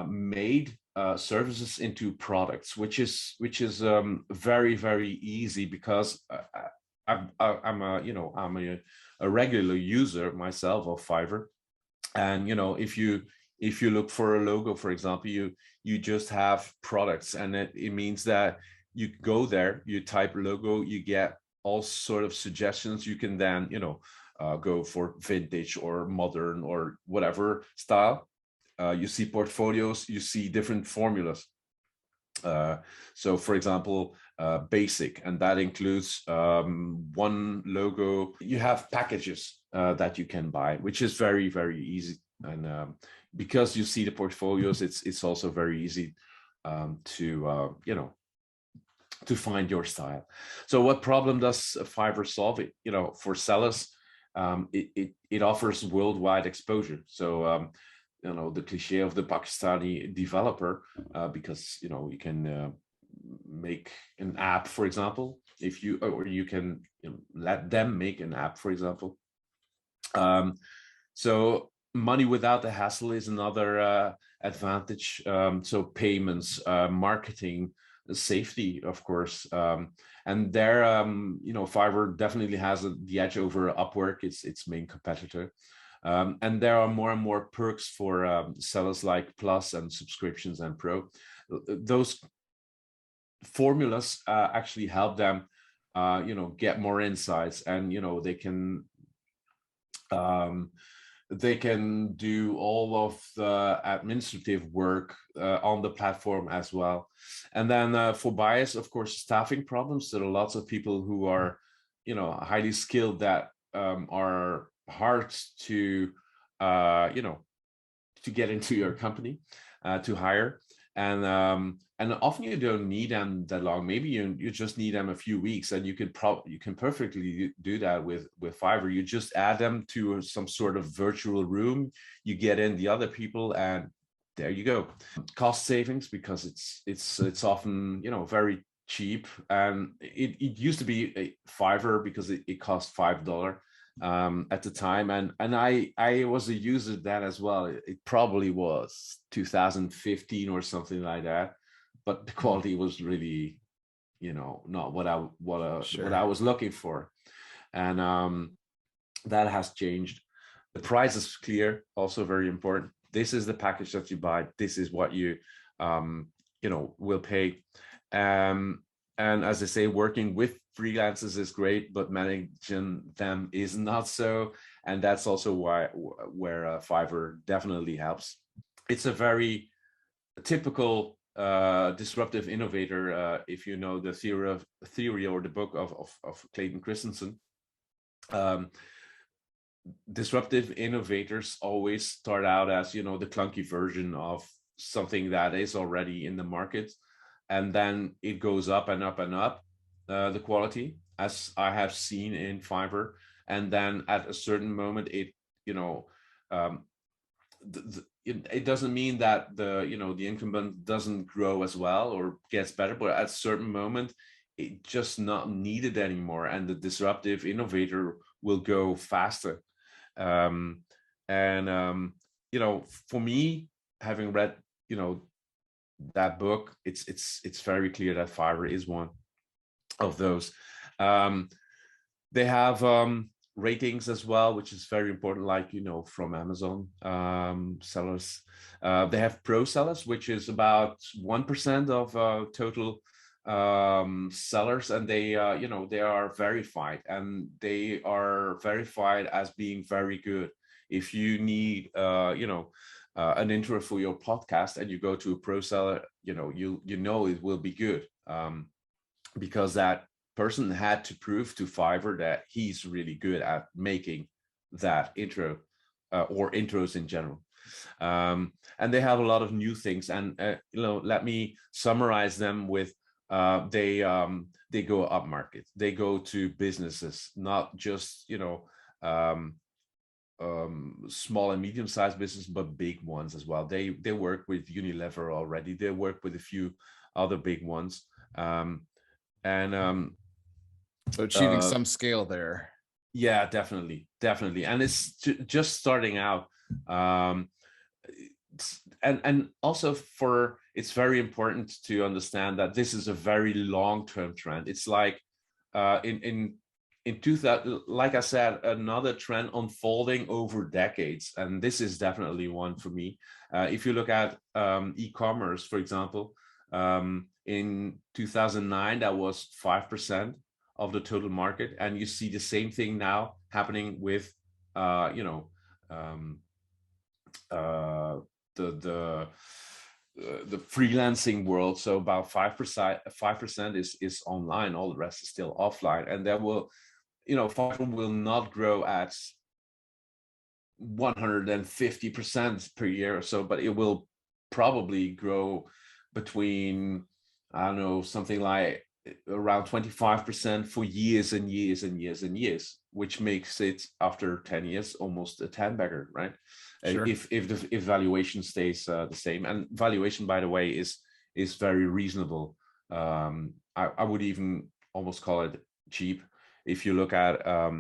made services into products, which is very, very easy, because I'm a regular user myself of Fiverr, and if you look for a logo, for example, you just have products, and it means that you go there, you type logo, you get all sort of suggestions. You can then go for vintage or modern or whatever style. You see portfolios, you see different formulas. So for example, basic, and that includes one logo. You have packages that you can buy, which is very, very easy. And because you see the portfolios, it's also very easy to find your style. So what problem does Fiverr solve? It, for sellers, it offers worldwide exposure. So the cliche of the Pakistani developer, because you can make an app, for example, or you can let them make an app, for example. So money without the hassle is another advantage. So payments, marketing, safety, of course, and there, Fiverr definitely has the edge over Upwork, its main competitor. And there are more and more perks for sellers, like Plus and subscriptions and Pro. Those formulas actually help them, get more insights, and they can do all of the administrative work on the platform as well. And then for buyers, of course, staffing problems. There are lots of people who are, highly skilled that are hard to, to get into your company, to hire. And often you don't need them that long. Maybe you just need them a few weeks, and you can perfectly do that with Fiverr. You just add them to some sort of virtual room. You get in the other people, and there you go. Cost savings, because it's often very cheap. And it used to be a Fiverr because it cost $5 at the time, and I was a user then as well. It probably was 2015 or something like that, but the quality was really not what I was looking for. And that has changed. The price is clear, also very important. This is the package that you buy, this is what you will pay. And as I say, working with freelancers is great, but managing them is not so. And that's also where Fiverr definitely helps. It's a very typical disruptive innovator. If you know the theory or the book of Clayton Christensen, disruptive innovators always start out as the clunky version of something that is already in the market. And then it goes up and up and up, the quality, as I have seen in Fiverr. And then at a certain moment, it doesn't mean that the incumbent doesn't grow as well or gets better, but at a certain moment, it just not needed anymore, and the disruptive innovator will go faster. For me, having read that book, it's very clear that Fiverr is one of those. They have ratings as well, which is very important, like from Amazon sellers. They have pro sellers, which is about 1% of total sellers, and they they are verified, and they are verified as being very good. If you need an intro for your podcast and you go to a pro seller, you know it will be good. because that person had to prove to Fiverr that he's really good at making that intro or intros in general. And they have a lot of new things, and let me summarize them with they go up market, they go to businesses, not just small and medium-sized business, but big ones as well. They work with Unilever already, they work with a few other big ones, so achieving some scale there. Yeah, definitely, and it's just starting out. And also it's very important to understand that this is a very long-term trend. It's like in 2000, like I said, another trend unfolding over decades, and this is definitely one for me. If you look at e-commerce, for example, in 2009, that was 5% of the total market, and you see the same thing now happening with the freelancing world. So about 5% is online, all the rest is still offline, and there will, Fiverr will not grow at 150% per year or so, but it will probably grow between, I don't know, something like around 25% for years and years and years and years, which makes it, after 10 years, almost a 10-bagger, right? Sure. If valuation stays the same. And valuation, by the way, is very reasonable. I would even almost call it cheap. If you look at I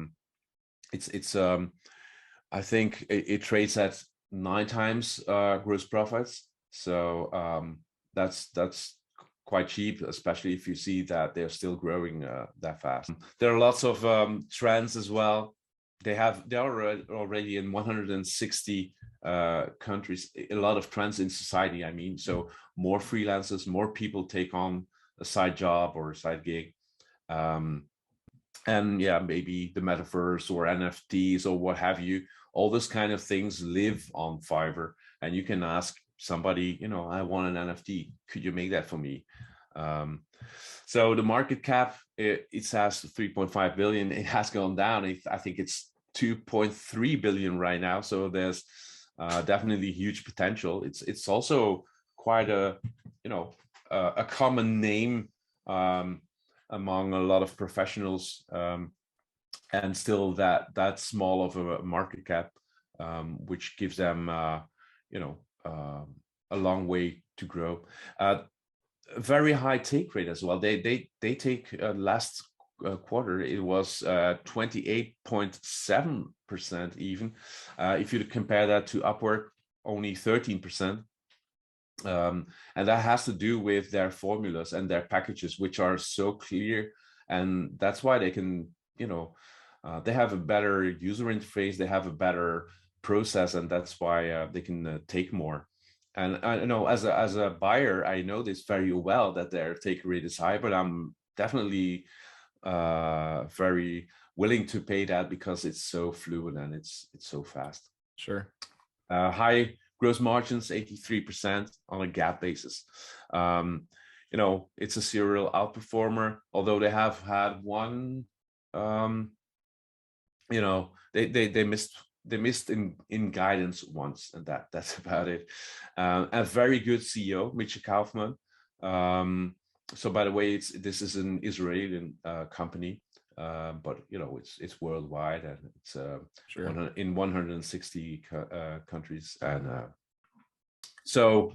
think it trades at 9 times gross profits. So that's quite cheap, especially if you see that they're still growing that fast. There are lots of trends as well. They're already in 160 countries. A lot of trends in society, I mean. So more freelancers, more people take on a side job or a side gig. And yeah, maybe the metaverse or NFTs or what have you. All those kind of things live on Fiverr, and you can ask somebody, I want an NFT. Could you make that for me? So the market cap, it says 3.5 billion. It has gone down. I think it's 2.3 billion right now. So there's definitely huge potential. It's also quite a common name among a lot of professionals, and still that small of a market cap, which gives them a long way to grow. Very high take rate as well. They take last quarter, it was 28.7% even. If you compare that to Upwork, only 13%. And that has to do with their formulas and their packages, which are so clear, and that's why they can, they have a better user interface, they have a better process, and that's why they can take more. And I know as a buyer, I know this very well, that their take rate is high, but I'm definitely very willing to pay that because it's so fluid and it's so fast. Sure. High gross margins, 83% on a GAAP basis. It's a serial outperformer, although they have had one, they missed in guidance once, and that's about it. A very good CEO, Mitchell Kaufman. So by the way, this is an Israeli company, but it's worldwide, and it's sure. In 160 countries, and so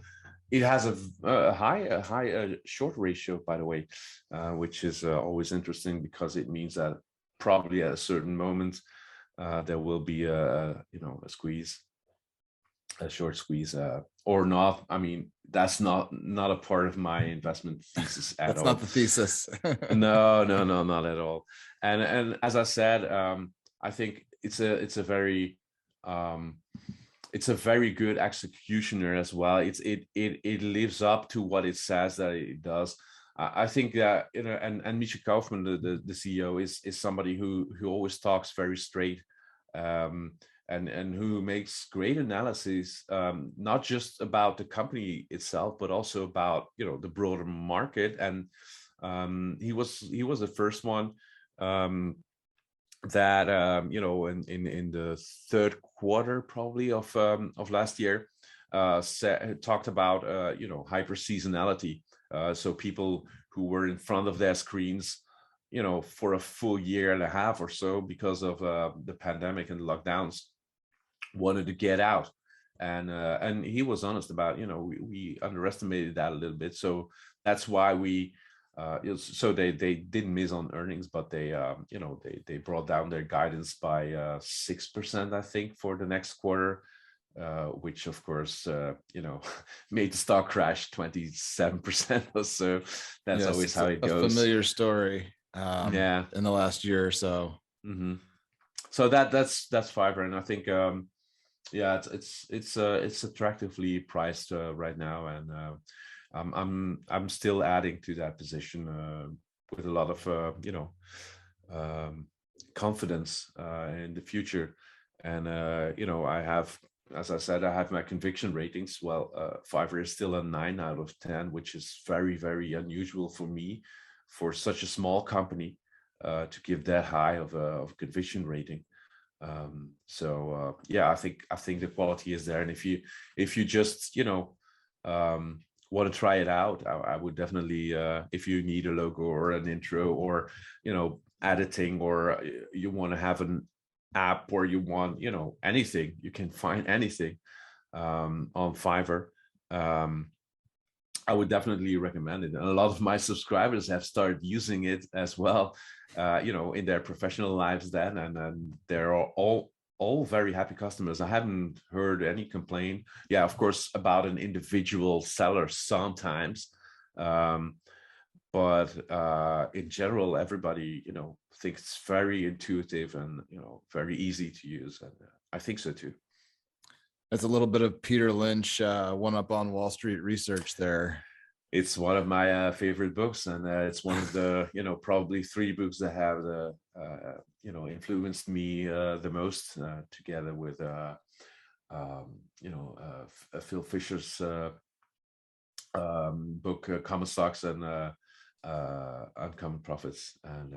it has a high short ratio, by the way, which is always interesting, because it means that probably at a certain moment there will be a squeeze, a short squeeze, or not. I mean, that's not a part of my investment thesis at all. That's not the thesis. No, not at all. And as I said, I think it's a very good executioner as well. It lives up to what it says that it does. I think that and Misha Kaufman, the CEO, is somebody who always talks very straight, and who makes great analysis, not just about the company itself, but also about the broader market. And He was the first one that in the third quarter probably of last year talked about hyper seasonality. So people who were in front of their screens for a full year and a half or so because of the pandemic and lockdowns wanted to get out. And he was honest about we underestimated that a little bit. So that's why so they didn't miss on earnings, but they brought down their guidance by 6%, I think, for the next quarter, which of course made the stock crash 27% or so. That's always how it goes. A familiar story yeah, in the last year or so. Mm-hmm. So that's Fiverr, and I think it's attractively priced right now, and I'm still adding to that position with a lot of confidence in the future. And I have, as I said, I have my conviction ratings. Well, Fiverr is still a 9 out of 10, which is very, very unusual for me, for such a small company to give that high of a conviction rating. I think the quality is there, and if you just want to try it out, I would definitely, if you need a logo or an intro or editing, or you want to have an app, or you want anything, you can find anything on Fiverr. I would definitely recommend it, and a lot of my subscribers have started using it as well, in their professional lives then, and they're all very happy customers. I haven't heard any complaint. Yeah, of course, about an individual seller sometimes, but in general, everybody thinks it's very intuitive and very easy to use, and I think so too. That's a little bit of Peter Lynch, One Up on Wall Street research there. It's one of my favorite books, and it's one of the probably 3 books that have influenced me the most, together with Phil Fisher's book Common Stocks and Uncommon Profits, and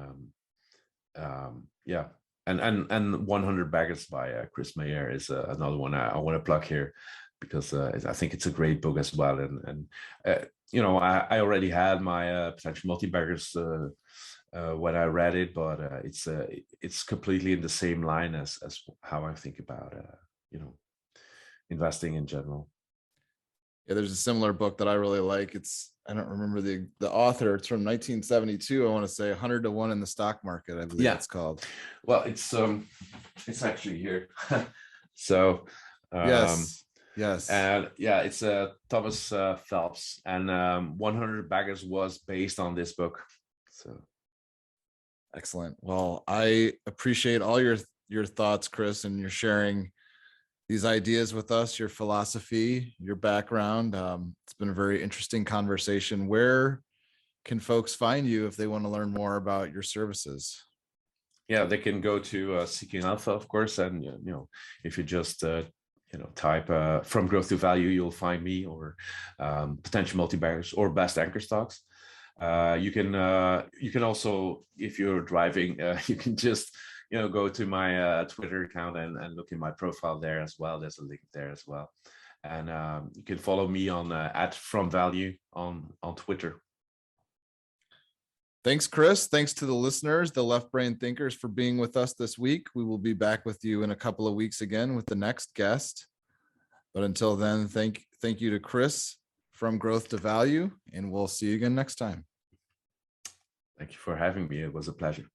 100 Baggers by Kris is another one I want to plug here, because I think it's a great book as well. And I already had my Potential Multibaggers when I read it, but it's completely in the same line as how I think about investing in general. Yeah, there's a similar book that I really like. I don't remember the author. It's from 1972. I want to say 100 to 1 in the stock market, I believe it's called. Well, it's actually here. So yes, and it's Thomas Phelps, and 100 Baggers was based on this book. So excellent. Well, I appreciate all your thoughts, Kris, and your sharing these ideas with us, your philosophy, your background. It's been a very interesting conversation. Where can folks find you if they want to learn more about your services? Yeah, they can go to Seeking Alpha, of course, and if you just type From Growth to Value, you'll find me, or Potential Multibaggers, or Best Anchor Stocks. You can also, if you're driving, you can just go to my Twitter account and look in my profile there as well. There's a link there as well, and you can follow me on @FromValue on Twitter. Thanks, Kris. Thanks to the listeners, the Left Brain Thinkers, for being with us this week. We will be back with you in a couple of weeks again with the next guest. But until then, thank you to Kris from Growth to Value, and we'll see you again next time. Thank you for having me. It was a pleasure.